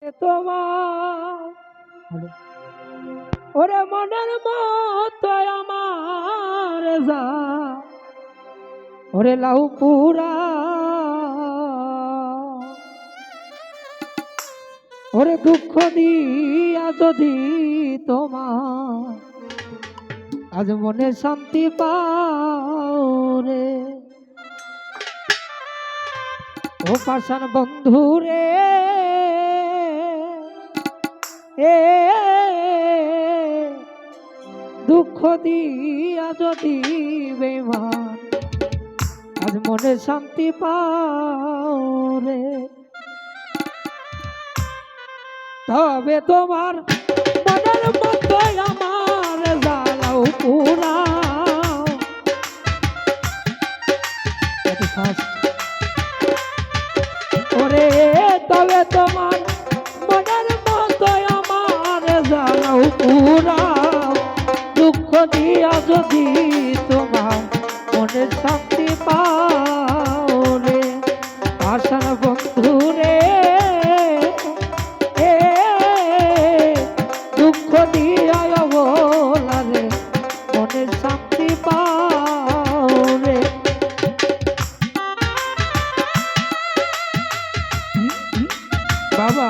তোমার ওরে মনের মতো আমার যা ওরে লাউ পুরা ওরে দুঃখ দিয়া যদি তোমার আজ মনে শান্তি পাও রে ও পাষাণ বন্ধু রে এ দুঃখ দিয়া যদি বেমান আজ মনে শান্তি পাও রে তবে তোমার মনের মতো আমার জ্বালাও পুরাও ওরে তবে তোমার মনের মতো আমার জ্বালাও পুরাও দুঃখ দিয়া যদি তোমার মনে শান্তি পাও রে আশার বন্ধু রে দুঃখ দিয়া বলা রে মনে শান্তি পাও রে বাবা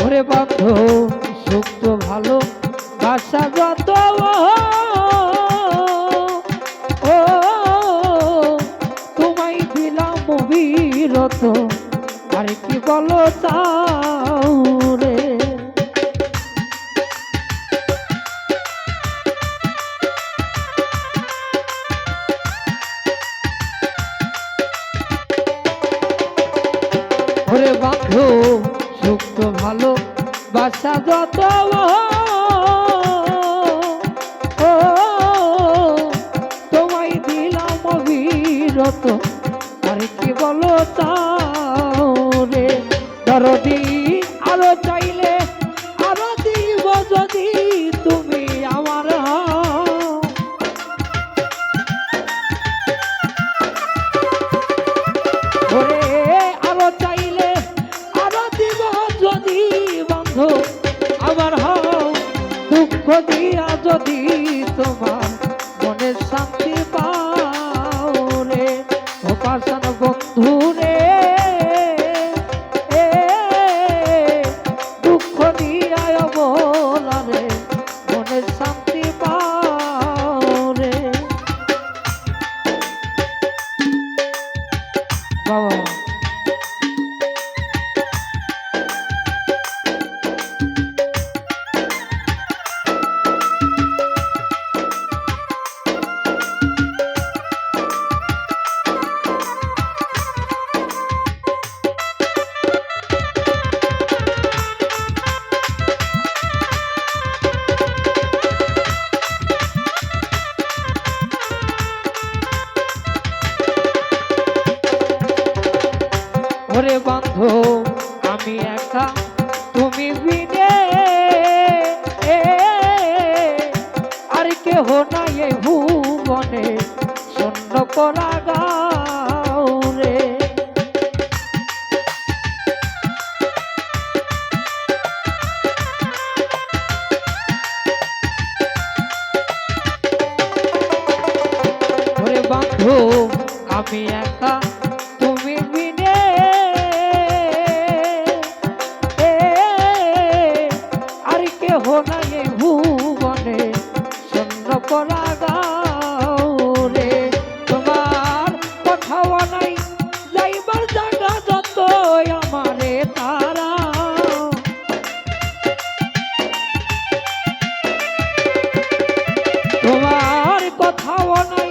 ওরে বন্ধু সুখ তো ভালো বাসা যত ও তোমায় দিলাম অবিরত আর কি বলো চাও রে ওরে বন্ধু সুখ তো ভালো বাসা যত ও তোমায় দিলাম অবিরত আর কি বলো চাও রে দরদি আরো চাইলে আরো দিব যদি তুমি আমার ওরে আরো চাইলে আরো দিব যদি বন্ধু আমার হও দুঃখ দিয়া যদি তোমার মনে শান্তি পাও রে ও পাষাণ বন্ধু রে দুঃখ দিয়া বলা রে মনে শান্তি পাও রে বাবা ওরে বন্ধু আমি একা তুমি বিনে আর কেহ নাই এই ভুবনে শূন্য করা গাও রে ওরে বন্ধু আমি একা তুমি বিনে নাই ভুবনে শূন্য করা গাও রে তোমার কোথাও নাই যাইবার জায়গা যত আমারে তারা তোমার কোথাও নাই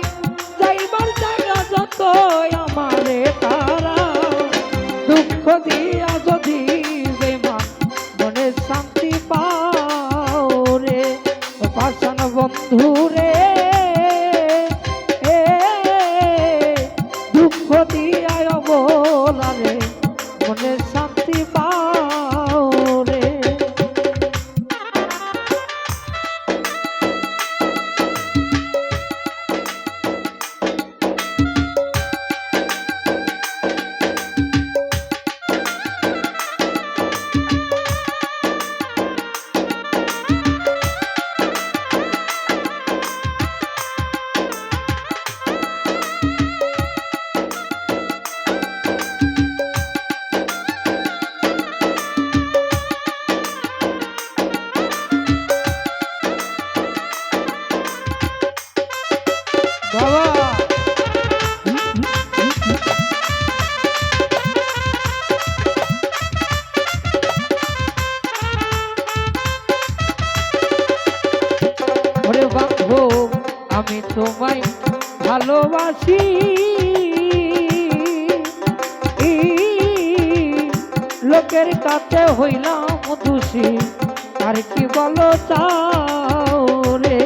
বাবা ওরে বান্ধব আমি তোমায় ভালোবাসি লোকের কাছে হইলাম দোষী আর কি বলো চাও রে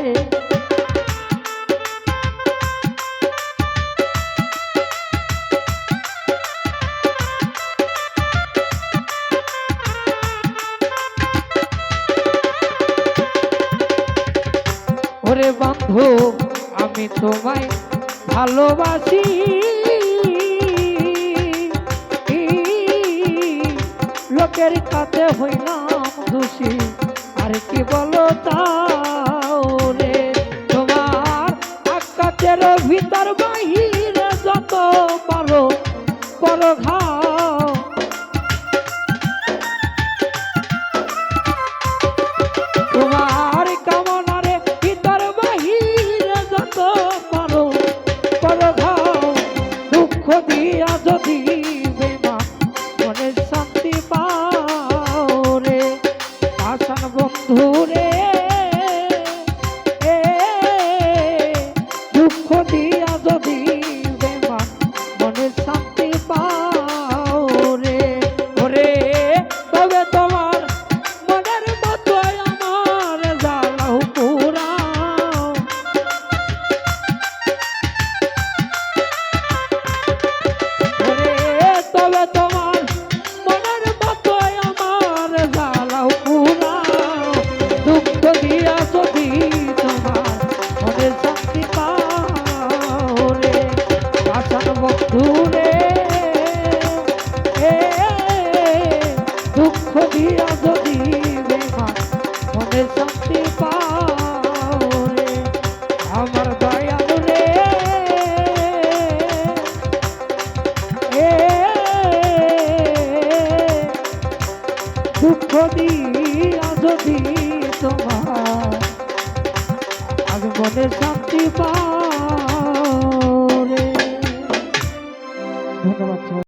ওরে বন্ধু আমি তোমায় ভালোবাসি লোকের কাছে হইলাম দোষী আর কি বলো তাও রে তোমার আকাশের ভিতর বাহিরে যত পারো করো ঘাও তোমার কামনারে ভিতর বাহিরে যত পারো করো ঘাও দুঃখ দিয়া যদি বেমান মনে শান্তি পাও রে আসান বন্ধু রে দুঃখ দিয়া যদি বেমান মনে শান্তি পাও রে ওরে তবে তোমার মনের মতো আমার জ্বালাও পুরাও ওরে তবে তোমার মনের মতো আমার জ্বালাও পুরাও দুঃখ দিয়া যদি তোমার মনে শান্তি পাও রে আসান বন্ধু রে দুঃখ দিয়া যদি বেমান মনে শান্তি পাও রে আমার দয়াল রে দুঃখ দিয়া যদি তোমার আজ মনে শান্তি পাও রে ধন্যবাদ।